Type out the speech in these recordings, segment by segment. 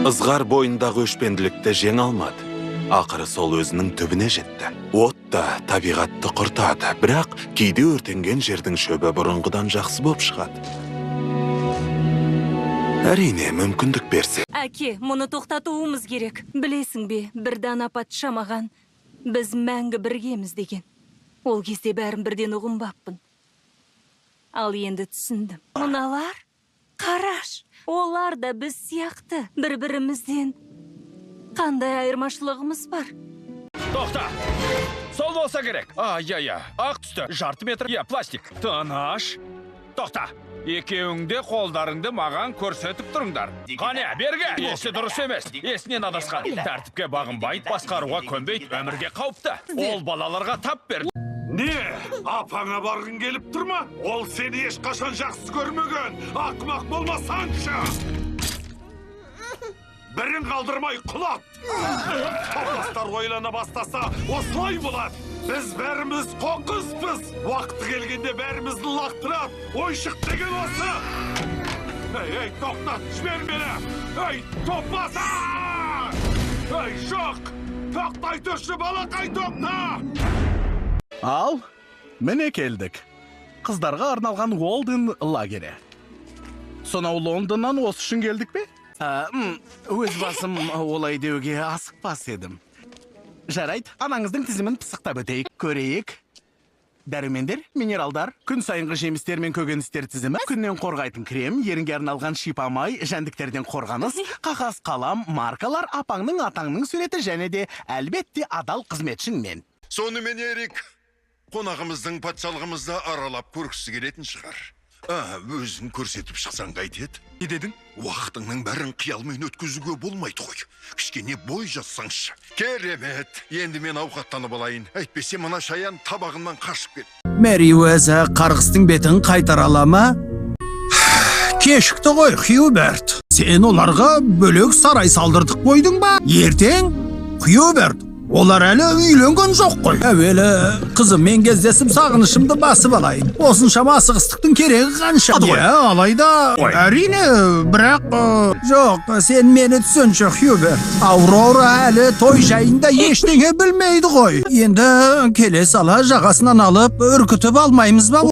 Ызғар бойындағы өшпенділікті жеңе алмады. Ақыры сол өзінің түбіне жетті. От та табиғатты құртады, бірақ кейде өртенген жердің шөбі бұрынғыдан жақсы болып шығады. Әрине, мүмкіндік берсе. Әке, мұны тоқтатуымыз керек. Білесің бе, бірдан патша маған, біз мәңгі біргеміз деген. Ол кезде бәрін бірден ұғынбаппын. Ал енді түсіндім. Мыналар, қараш, олар да біз сияқты бір-бірімізден қандай айырмашылығымыз бар. Тоқта! Сол болса керек. Ақ түсті. Жарты метр. Пластик. Тыныш. Тоқта! Екеуіңде қолдарыңды маған көрсетіп тұрыңдар. Қане, берге! Есі дұрыс емес. Есінен адасқан. Тәртіпке бағынбайды, басқаруға көнбейді, өмірге қауіпті. Ол балаларға тап берді. Не? Апаңа барғың келіп тұрма? Ол сені ешқашан жақсы көрмеген. Ақымақ болмасаңшы. Бірін қалдырмай құлат. Топластар ойлана бастаса, осылай болады. Біз бәріміз қоқыспыз. Уақыты келгенде бәрімізді лақтырап, ойшық деген осы. Ей, тоқтат, жібер мені. Ей, топмаса! Ей, жоқ! Тоқтай тұршы, балақай, тоқта! Ал, міне келдік. Қыздарға арналған Уолден лагері. Сонау Лондоннан осы үшін келдік бе? Өз басым олай деуге асықпас едім. Жарайды, анаңыздың тізімін пысықтап өтейік, көрейік. Дәрумендер, минералдар, күн сайынғы жемістер мен көкөністер тізімі, күннен қорғайтын крем, ерінге арналған шипамай, жәндіктерден қорғаныс, қағаз қалам, маркалар, апаңның атаңның суреті және де әлбетте адал қызметшің мен. Сонымен Ерик, қонағымыздың патшалығымызды аралап көргісі келетін шығар. Өзін көрсетіп шықсаң қайтеді. Не дедің? Уақытыңның бәрін қиялмен өткізуге болмайды ғой. Кішкене бой жазсаңшы. Керемет. Енді мен ауқаттанып алайын. Әйтпесе мына шаян табағымнан қашып кет. Мэри өзі қарғыстың бетін қайтара ала ма? Кешікті ғой, Хьюберт. Сен оларға бөлек сарай салдырдық қойдың ба? Ертең, Хьюберт, олар әлі үйленген жоқ қой. Әуелі қызыммен кездесіп сағынышымды басып алайын. Осыншама асығыстықтың керегі қанша? Алайда, әрине, бірақ... Жоқ, сен мені түсінші, Хьюберт. Аурора әлі той жайында ештеңе білмейді ғой. Енді келе сала жағасынан алып, үркітіп алмаймыз ба?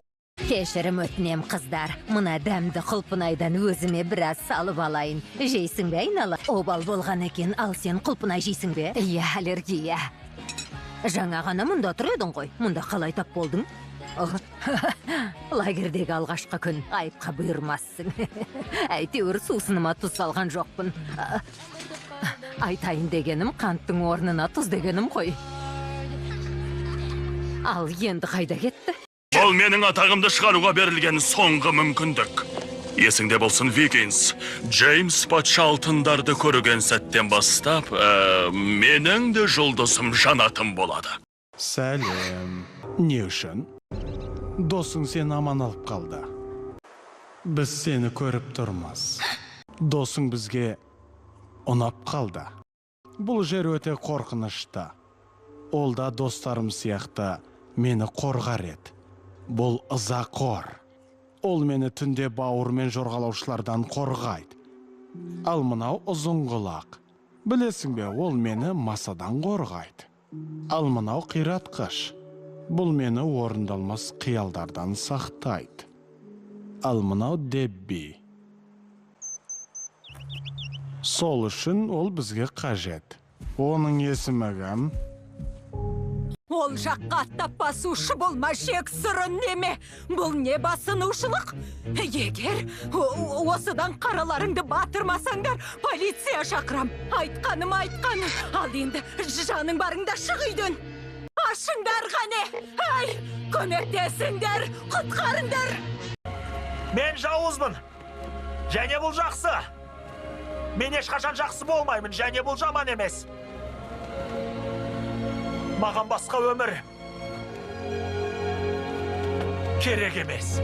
Кешірім өтінем, қыздар. Мұна дәмді құлпынайдан өзіме біраз салып алайын. Жейсің бе, айнала? Обал болған екен, ал сен құлпынай жейсің бе? Аллергия. Жаңа ғана мұнда тұр едің ғой. Мұнда қалай тап болдың? Лагердегі алғашқы күн, айыпқа бұйырмассың. Әйтеуір сусыныма тұз салған жоқпын. Айтайын дегенім, қанттың орнына тұз дегенім ғой. Ал енді қайда кетті? Ол менің атағымды шығаруға берілген соңғы мүмкіндік. Есіңде болсын, Викинс, Джеймс патша алтындарды көрген сәттен бастап, менің де жұлдызым жанатым болады. Сәлем. Не үшін? Досың сені аман алып қалды. Біз сені көріп тұрмыз. Досың бізге ұнап қалды. Бұл жер өте қорқынышты. Ол да достарым сияқты мені қорғар еді. Бұл ызақор. Ол мені түнде бауыр мен жорғалаушылардан қорғайды. Ал мынау ұзын құлақ. Білесің бе, ол мені масадан қорғайды. Ал мынау қиратқыш. Бұл мені орындалмас қиялдардан сақтайды. Ал мынау Дебби. Сол үшін ол бізге қажет. Оның есімі кім? Ол жаққа аттап басушы болма, шек сырын неме. Бұл не басынушылық? Егер осыдан қараларыңды батырмасаңдар, полиция шақырам. Айтқаным. Ал енді жаның барыңда шық үйден. Ашыңдар ғане. Ай, көмектесіңдер, құтқарыңдар. Мен жауызмын. Және бұл жақсы. Мен ешқашан жақсы болмаймын, және бұл жаман емес. Маған басқа өмір керек емес.